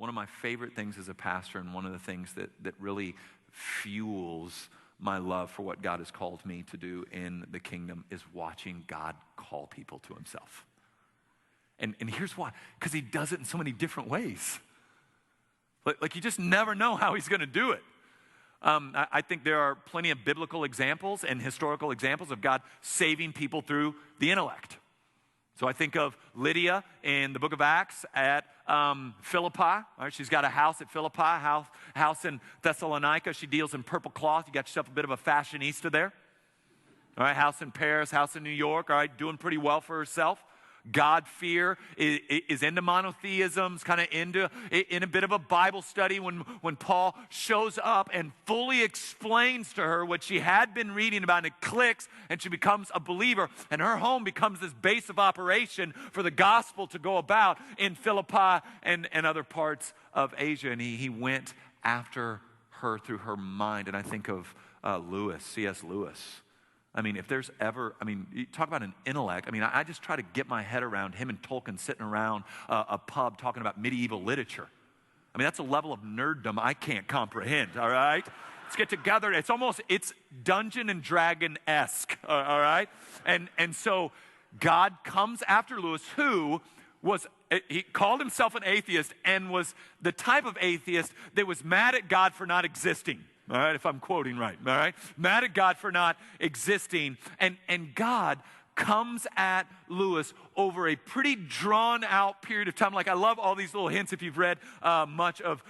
One of my favorite things as a pastor, and one of the things that really fuels my love for what God has called me to do in the kingdom, is watching God call people to himself. And here's why. Because he does it in so many different ways. Like you just never know how he's going to do it. I think there are plenty of biblical examples and historical examples of God saving people through the intellect. So I think of Lydia in the book of Acts at Philippi. All right, she's got a house at Philippi, house in Thessalonica. She deals in purple cloth. You got yourself a bit of a fashionista there. All right, house in Paris, house in New York. All right, doing pretty well for herself. God fear is into monotheism, is kind of in a bit of a Bible study when Paul shows up and fully explains to her what she had been reading about, and it clicks, and she becomes a believer, and her home becomes this base of operation for the gospel to go about in Philippi and other parts of Asia. And he went after her through her mind. And I think of C.S. Lewis. I mean, if there's ever, you talk about an intellect. I just try to get my head around him and Tolkien sitting around a pub talking about medieval literature. That's a level of nerddom I can't comprehend, all right? Let's get together. It's Dungeon and Dragon-esque, all right? And so God comes after Lewis, who he called himself an atheist and was the type of atheist that was mad at God for not existing. All right, if I'm quoting right, all right? Mad at God for not existing. And God comes at Lewis over a pretty drawn-out period of time. Like, I love all these little hints if you've read much of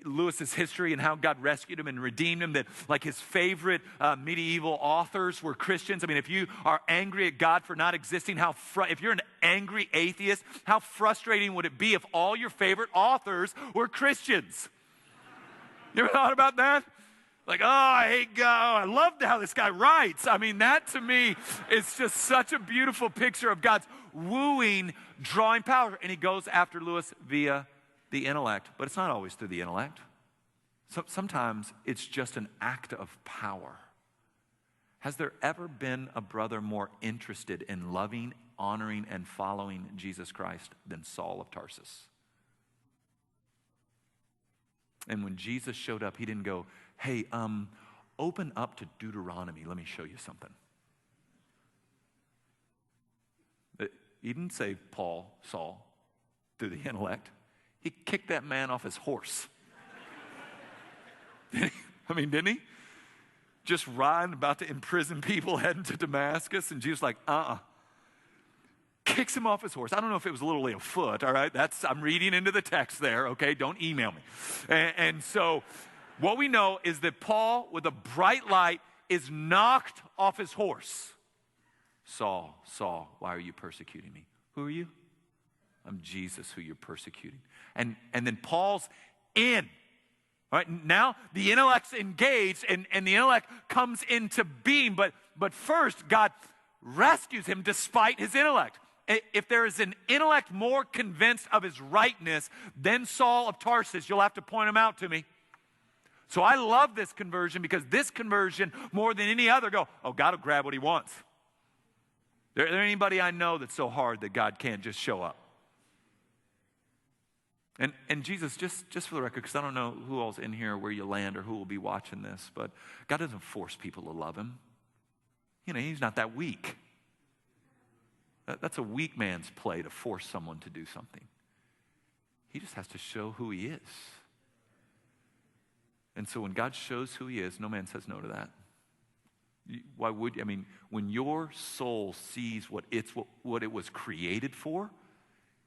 Lewis's history and how God rescued him and redeemed him, that, like, his favorite medieval authors were Christians. If you are angry at God for not existing, if you're an angry atheist, how frustrating would it be if all your favorite authors were Christians? You ever thought about that? Like, I hate God. I love how this guy writes. That to me is just such a beautiful picture of God's wooing, drawing power. And he goes after Lewis via the intellect. But it's not always through the intellect. Sometimes it's just an act of power. Has there ever been a brother more interested in loving, honoring, and following Jesus Christ than Saul of Tarsus? And when Jesus showed up, he didn't go, hey, open up to Deuteronomy. Let me show you something. He didn't say Saul, through the intellect. He kicked that man off his horse. Didn't he? Just riding, about to imprison people, heading to Damascus, and Jesus like, kicks him off his horse. I don't know if it was literally a foot, all right? I'm reading into the text there, okay? Don't email me. And so what we know is that Paul, with a bright light, is knocked off his horse. Saul, Saul, why are you persecuting me? Who are you? I'm Jesus, who you're persecuting. And then Paul's in. All right, now the intellect's engaged, and the intellect comes into being. But first, God rescues him despite his intellect. If there is an intellect more convinced of his rightness than Saul of Tarsus, you'll have to point him out to me. So I love this conversion, because this conversion, more than any other, God will grab what he wants. There anybody I know that's so hard that God can't just show up? And Jesus, just for the record, because I don't know who all's in here, where you land, or who will be watching this, but God doesn't force people to love him. He's not that weak. That's a weak man's play, to force someone to do something. He just has to show who he is. And so when God shows who he is, no man says no to that. Why would you? When your soul sees what it was created for,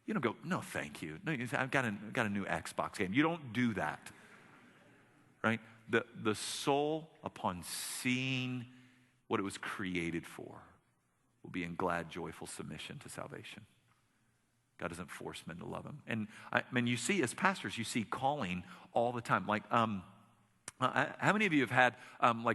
you don't go, no, thank you. No, I've got a new Xbox game. You don't do that, right? The soul, upon seeing what it was created for, will be in glad, joyful submission to salvation. God doesn't force men to love him. And you see, as pastors, you see calling all the time. Like, how many of you have had,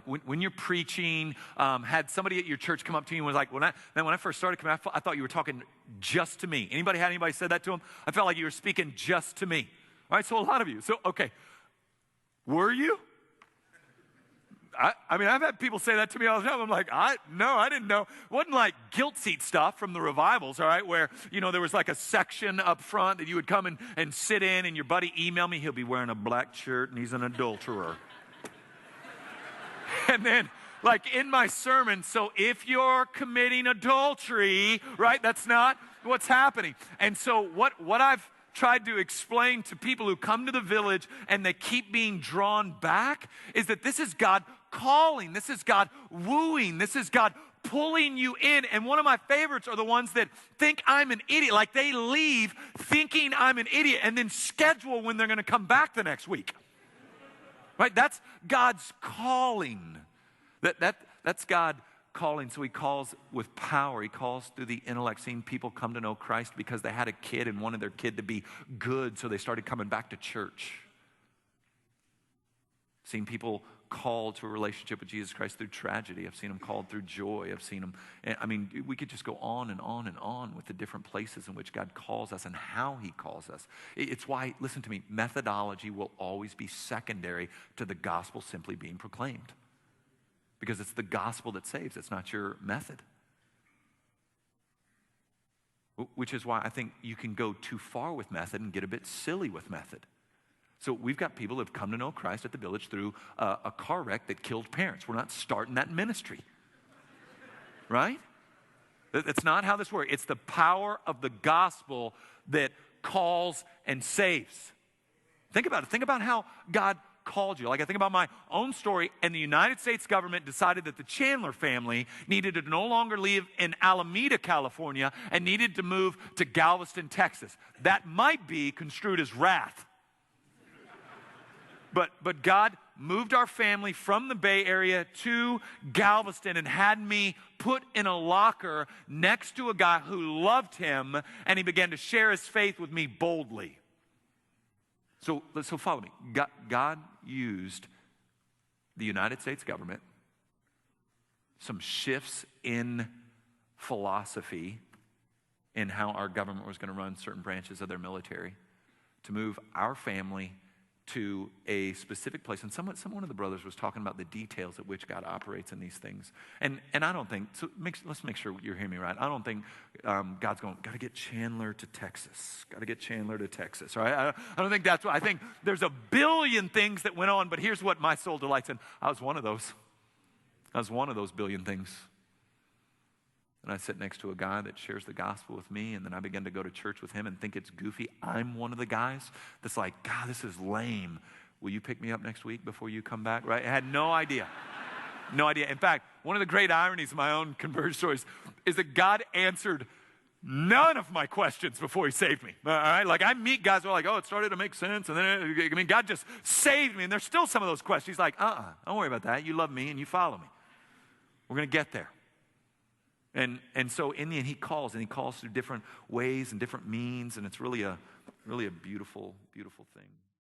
when you're preaching, had somebody at your church come up to you and was like, when I first started coming, I thought you were talking just to me. Anybody said that to them? I felt like you were speaking just to me. All right, so a lot of you. So, okay, were you? I mean, I've had people say that to me all the time. I'm like, no, I didn't know. It wasn't like guilt seat stuff from the revivals, all right, where, there was like a section up front that you would come and sit in, and your buddy emailed me, he'll be wearing a black shirt, and he's an adulterer. And then, like in my sermon, so if you're committing adultery, right, that's not what's happening. And so what I've tried to explain to people who come to the village and they keep being drawn back is that this is God calling, this is God wooing, this is God pulling you in. And one of my favorites are the ones that think I'm an idiot, like they leave thinking I'm an idiot and then schedule when they're going to come back the next week. Right? That's God's calling. That's God calling. So he calls with power. He calls through the intellect, seeing people come to know Christ because they had a kid and wanted their kid to be good, so they started coming back to church. Seeing people called to a relationship with Jesus Christ through tragedy. I've seen them called through joy. I've seen them, I mean, we could just go on and on and on with the different places in which God calls us and how he calls us. It's why, listen to me, methodology will always be secondary to the gospel simply being proclaimed. Because it's the gospel that saves. It's not your method. Which is why I think you can go too far with method and get a bit silly with method. So we've got people who have come to know Christ at the village through a car wreck that killed parents. We're not starting that ministry. Right? That's not how this works. It's the power of the gospel that calls and saves. Think about it. Think about how God called you. Like I think about my own story, and the United States government decided that the Chandler family needed to no longer live in Alameda, California, and needed to move to Galveston, Texas. That might be construed as wrath. But God moved our family from the Bay Area to Galveston and had me put in a locker next to a guy who loved him, and he began to share his faith with me boldly. So follow me. God used the United States government, some shifts in philosophy in how our government was going to run certain branches of their military to move our family to a specific place. And one of the brothers was talking about the details at which God operates in these things. And I don't think, let's make sure you're hearing me right. I don't think God's going, got to get Chandler to Texas. Got to get Chandler to Texas, right? I don't think that's what, I think there's a billion things that went on, but here's what my soul delights in. I was one of those. I was one of those billion things. And I sit next to a guy that shares the gospel with me, and then I begin to go to church with him and think it's goofy. I'm one of the guys that's like, God, this is lame. Will you pick me up next week before you come back? Right? I had no idea. No idea. In fact, one of the great ironies of my own conversion stories is that God answered none of my questions before he saved me. All right? Like I meet guys who are like, oh, it started to make sense. And then, God just saved me. And there's still some of those questions. He's like, don't worry about that. You love me and you follow me. We're going to get there. And so in the end, he calls through different ways and different means, and it's really a beautiful, beautiful thing.